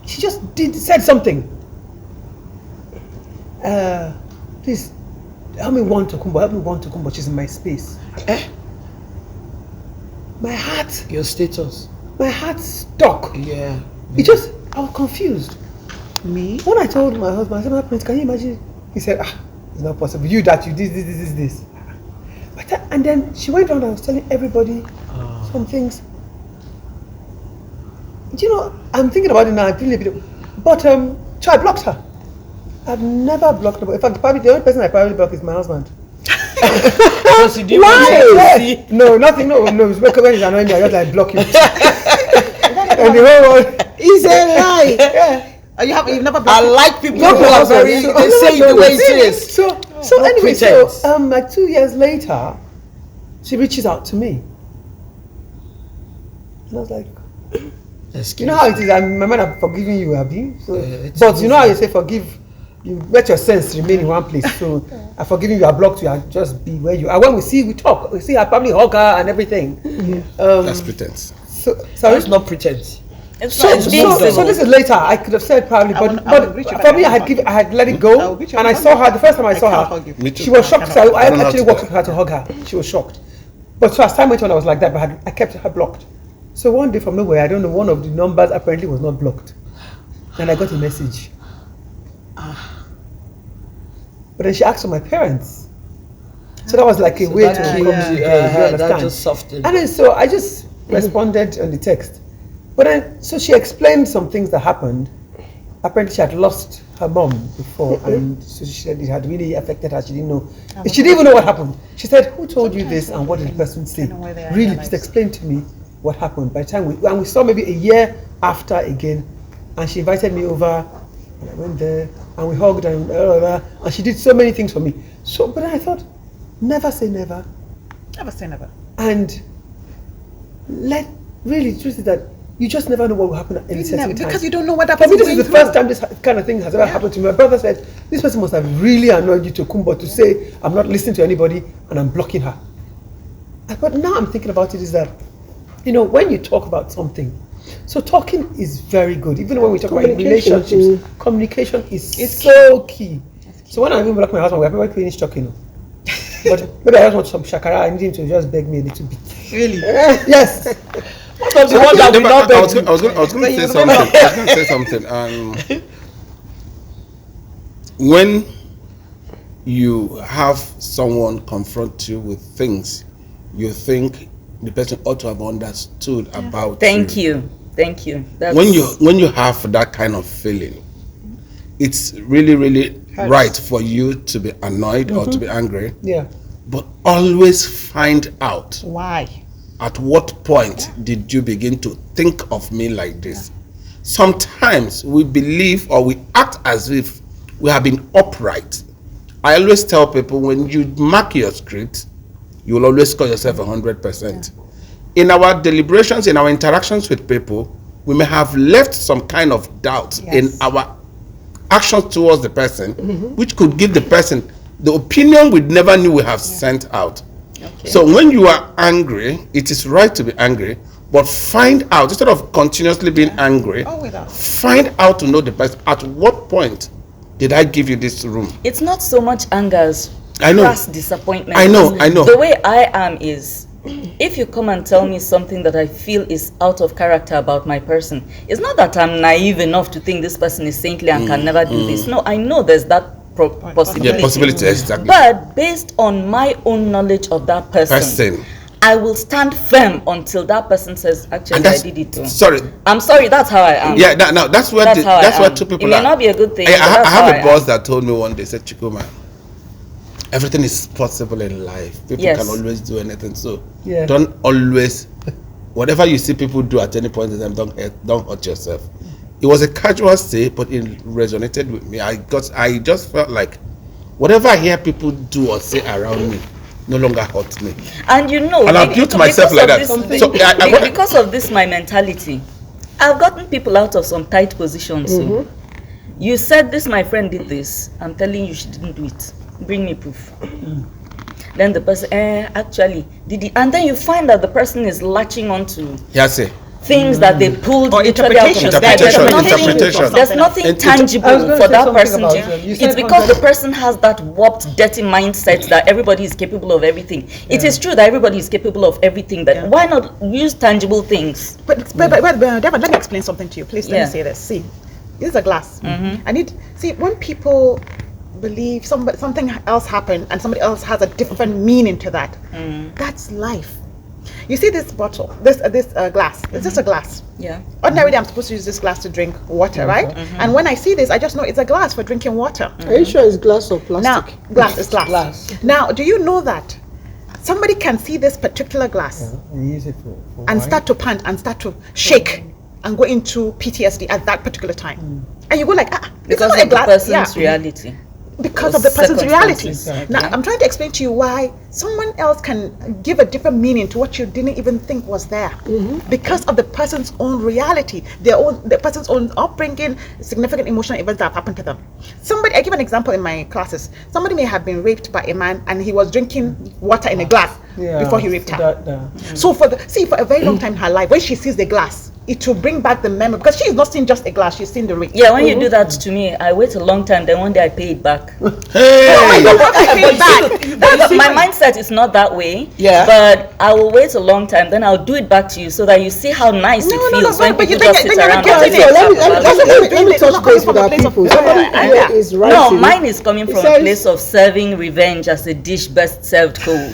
she just said something. Please help me want to Kumbo. She's in my space. My heart. Your status. My heart stuck. Yeah. I was confused. Me? When I told my husband, I said, Prince, can you imagine? He said, it's not possible. You this. And then she went around and was telling everybody some things. I'm thinking about it now. I feel a bit. But so I blocked her. I've never blocked her. In fact, probably the only person I probably block is my husband. Why? No, nothing. No. It's when he's annoying me, I just like block you. And the whole world is a lie. Yeah. You've never blocked. I like people who are very. They say it the way it is. So anyway, like 2 years later, she reaches out to me, and I was like. You know how it is. My man, I'm forgiving you, Abby. But you know how you say forgive, you let your sense remain in one place. So I'm forgiving you, I blocked you, I just be where you are. When we talk, we see I probably hug her and everything. That's pretense. So it's not pretense. So this is later. I could have said probably, but for me, I had let it go, and I saw her the first time I saw her. She was shocked. So I actually walked up to her to hug her. She was shocked. But so as time went on, I was like that, but I kept her blocked. So one day from nowhere, I don't know, one of the numbers apparently was not blocked. And I got a message. But then she asked for my parents. So that was like a way to communicate. That just softened. And then so I just responded on the text. But then, so she explained some things that happened. Apparently she had lost her mom before, and so she said it had really affected her. She didn't know. She didn't even know what happened. She said, who told you this and what did the person say? Really, just explain to me what happened. By the time we saw maybe a year after again, and she invited me over, and I went there, and we hugged, and she did so many things for me. So, but then I thought, never say never. Never say never. And really, the truth is that you just never know what will happen at any certain time. Because you don't know what happens. For me, this is the first time this kind of thing has ever happened to me. My brother said, this person must have really annoyed you to Kumbo to say, I'm not listening to anybody, and I'm blocking her. But now I'm thinking about it is that, when you talk about something, so talking is very good. Even when we talk about relationships, communication is so key. So when I even block my husband, we're very finished talking. But maybe I just want some shakara. I need him to just beg me a little bit. Really? Yes. I was going to say something. When you have someone confront you with things you think the person ought to have understood about Thank you. That's when you have that kind of feeling, it's really right for you to be annoyed or to be angry. Yeah. But always find out Why? at what point did you begin to think of me like this. Sometimes we believe or we act as if we have been upright. I always tell people, when you mark your script, you will always score yourself 100%. In our deliberations, in our interactions with people, we may have left some kind of doubt in our actions towards the person, which could give the person the opinion we never knew we have sent out. So when you are angry, it is right to be angry, but find out, instead of continuously being angry, find out to know the person. At what point did I give you this room? It's not so much anger as crass disappointment. I know. The way I am is, if you come and tell me something that I feel is out of character about my person, it's not that I'm naive enough to think this person is saintly and can never do this. No, I know there's that possibility. Yeah, possibility, exactly. But based on my own knowledge of that person, I will stand firm until that person says, actually, I did it too. Sorry. I'm sorry, that's how I am. Yeah, no, that's where two people It may not be a good thing. I have a boss that told me one day, said, Chikuma, everything is possible in life. People can always do anything. So don't always, whatever you see people do at any point in time, don't hurt yourself. It was a casual say, but it resonated with me. I just felt like whatever I hear people do or say around me no longer hurts me. And you know, and I'll guilt myself like that. Because of this, my mentality, I've gotten people out of some tight positions. So you said this, my friend did this. I'm telling you, she didn't do it. Bring me proof. Then the person, actually, did it? And then you find that the person is latching onto things that they pulled literally out of interpretation. There's nothing tangible for that person. It's because the person has that warped, dirty mindset that everybody is capable of everything. It is true that everybody is capable of everything, but why not use tangible things? But Devon, let me explain something to you. Please let me say this. See, this is a glass. See, when people believe something else happened and somebody else has a different meaning to that, that's life. You see this bottle, this glass. It's just a glass. Yeah. Ordinarily, I'm supposed to use this glass to drink water, right? And when I see this, I just know it's a glass for drinking water. Are you sure it's glass or plastic? Now, glass is glass. Now, do you know that somebody can see this particular glass and use it for and start to pant and start to shake and go into PTSD at that particular time? And you go like, because of the person's reality. Because of the person's reality. Now, I'm trying to explain to you why someone else can give a different meaning to what you didn't even think was there. Because of the person's own reality, the person's own upbringing, significant emotional events that have happened to them. I give an example in my classes. Somebody may have been raped by a man and he was drinking water in a glass before he raped her. So for a very long time in her life, when she sees the glass, it will bring back the memory, because she's not seeing just a glass, she's seeing the rape. Yeah, when you do that to me, I wait a long time, then one day I pay it back. My mindset is not that way, but I will wait a long time, then I'll do it back to you so that you see how nice it feels when people just sit around. Let me touch base with our people. Somebody is right. No, mine is coming from a place of serving revenge as a dish best served cold.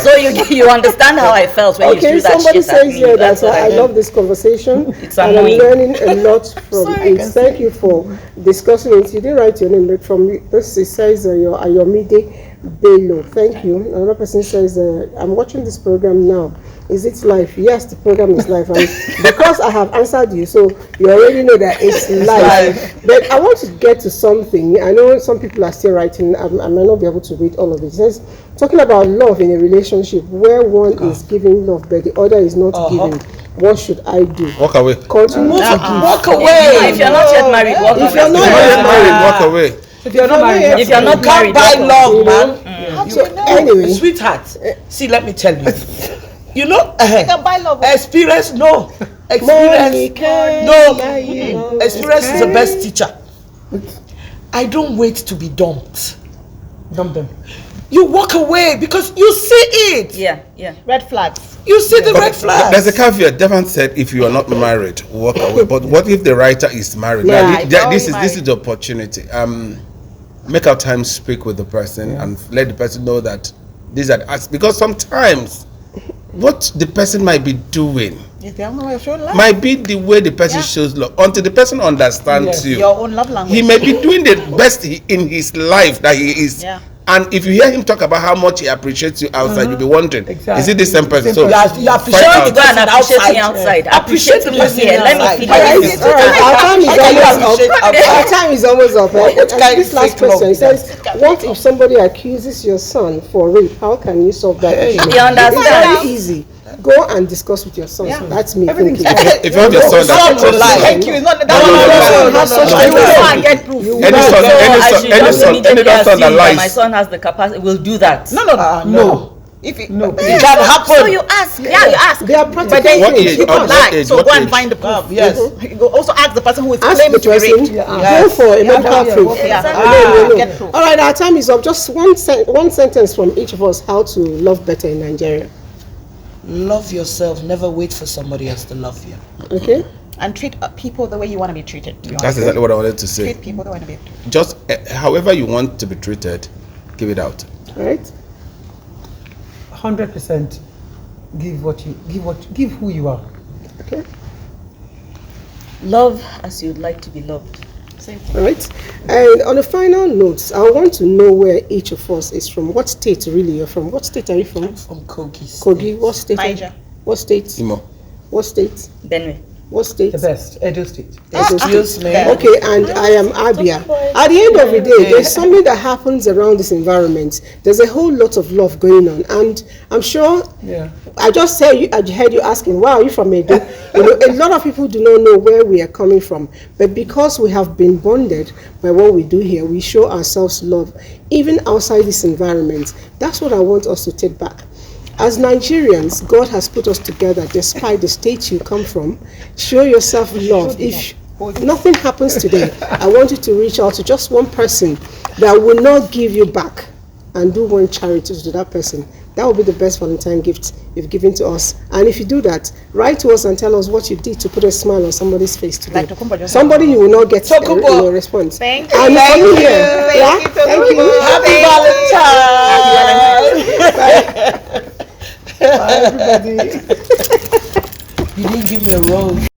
So you understand how I felt when you threw that shit at me. Here that I love this conversation. It's and I'm learning a lot from it. Thank you for discussing it. You didn't write your name, but from this it says Ayomide Bello. Thank you. Another person says, I'm watching this program now. Is it live? Yes, the program is live. And because I have answered you, so you already know that it's live. But I want to get to something. I know some people are still writing. I might not be able to read all of it. It says, talking about love in a relationship where one is giving love, but the other is not giving. What should I do? Walk away. Continue to give. Walk away. If you're not yet married, walk away. If you're not yet married, walk away. If you're not married, if you're not married, buy love, man. So anyway, sweetheart, see, let me tell you. You know, you can buy love. Experience, no. Experience, no. Experience is the best teacher. I don't wait to be dumped. Dump them. You walk away because you see it. Yeah. Red flags. You see the red flags. There's a caveat. Devon said, if you are not married, walk away. But what if the writer is married? Yeah, Now, this is the opportunity. make our time speak with the person and let the person know that these are the acts. Because sometimes what the person might be doing might be the way the person shows love. Until the person understands you, your own love language. he may be doing the best in his life that he is. And if you hear him talk about how much he appreciates you outside, you'll be wondering, is it the same person? So you appreciate the person outside. Appreciate the person here. Let me feel Our time is almost up. This last question says, what if somebody accuses your son for rape? How can you solve that issue? You understand? It's very easy. Go and discuss with your son. So that's me thinking. If you have your son that Thank you. It's not any son that lies. My son has the capacity. Will do that. No. If it can happen. So you ask. You ask. They are practical. But then What you age? keep on lying. So What go and age? find the proof. Yes. You go also ask the person who is Ask claiming the to be person. raped. Go for a medical proof. Get proof. All right, our time is up. Just one sentence from each of us how to love better in Nigeria. Love yourself. Never wait for somebody else to love you. Okay. And treat people the way you want to be treated. That's exactly what I wanted to say. Treat people the way you want to be treated. Just however you want to be treated, give it out. All right. 100% give who you are. Okay. Love as you'd like to be loved. All right. And on a final note, I want to know where each of us is from. What state really you're from? What state are you from? I'm from Kogi. Kogi. What state? Niger. What state? Imo. What state? Benue. What state? The best. Edo State. Excuse me. Okay, and I am Abia. At the end of the day, there's something that happens around this environment. There's a whole lot of love going on, and I'm sure. I just heard you asking, "Why are you from Edo?" You know, a lot of people do not know where we are coming from, but because we have been bonded by what we do here, we show ourselves love, even outside this environment. That's what I want us to take back. As Nigerians, God has put us together despite the state you come from. Show yourself love. If nothing happens today, I want you to reach out to just one person that will not give you back and do one charity to that person. That will be the best Valentine gift you've given to us. And if you do that, write to us and tell us what you did to put a smile on somebody's face today. Somebody you will not get a response. Thank you. And Thank you. Thank you. Happy Valentine. Bye, everybody. You didn't give me a rose.